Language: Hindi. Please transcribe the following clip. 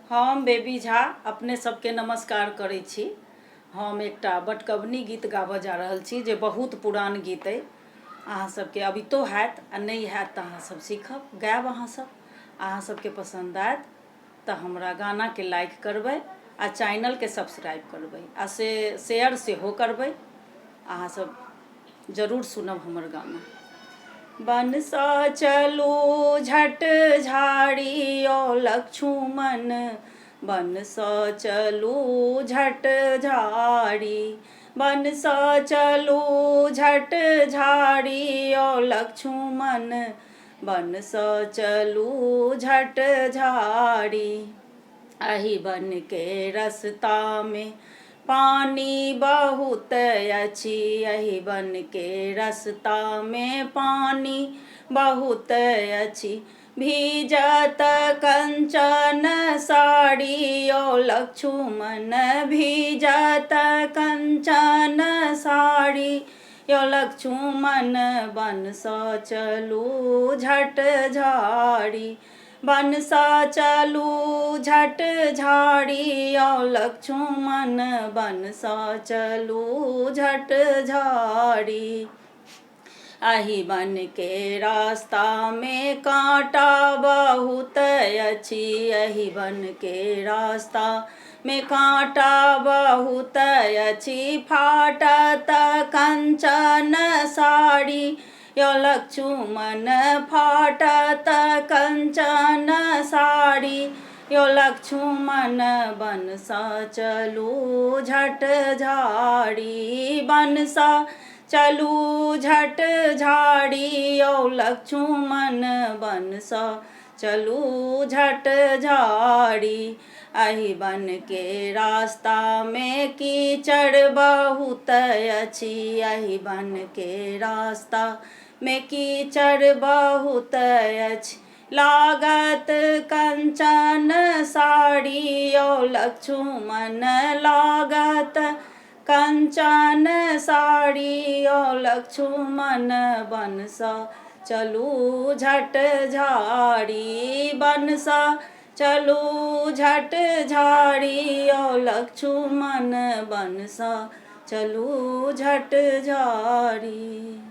हम बेबी झा अपने सबके नमस्कार करै छी। हम एकटा बटकबनी गीत गाबऽ जा रहल छी जे बहुत पुरान गीत अइ। अहाँ सबके अबितो हैत आ नहि हैत तऽ अहाँ सब सीखब, गायब अहाँ सबके पसन्द आयत तऽ हमरा गानाके लाइक करबै आ चैनलके सब्सक्राइब करबै आ शेयर सेहो करबै। अहाँ सब जरूर सुनब हमर गाना। बनसँ चलू झट झाड़ी ओ लक्ष्मण, बनसँ चलू झट झाड़ी, बनसँ चलू झट झाड़ी ओ लक्ष्मण, बनसँ चलू झट झाड़ी। एहि वन के रस्ता में पानी बहुत अछि, एहि वन के रस्ता में पानी बहुत अछि, भीजत कंचन साड़ी ओ लक्ष्मण, भीजत कंचन साड़ी यो लक्ष्मण, बनसँ चलू झट झाड़ी, बनसँ चलू झट झाड़ी ओ लक्ष्मण, बनसँ चलू झट झाड़ी। एहि वन के रास्ता में कांटा बहुत अछि, एहि वन के रास्ता में कांटा बहुत अछि, फाटत कंचन साड़ी यो लक्ष्मण, फाटत कंचन साड़ी यो लक्ष्मण, बनसँ चलू झट झाड़ी, बनसँ चलू झट झाड़ी ओ लक्ष्मण, बनसँ चलू झट झाड़ी। एहि वन के रास्ता में कीचड़ बहुत अछि, एहि वन के रास्ता में कीचड़ बहुत अछि, लागत कंचन साड़ी ओ लक्ष्मण, लागत कंचन साड़ी ओ लक्ष्मण, बनसँ चलू झट झाड़ी, बनसँ चलू झट झाड़ी ओ लक्ष्मण, बनसँ चलू झट झाड़ी।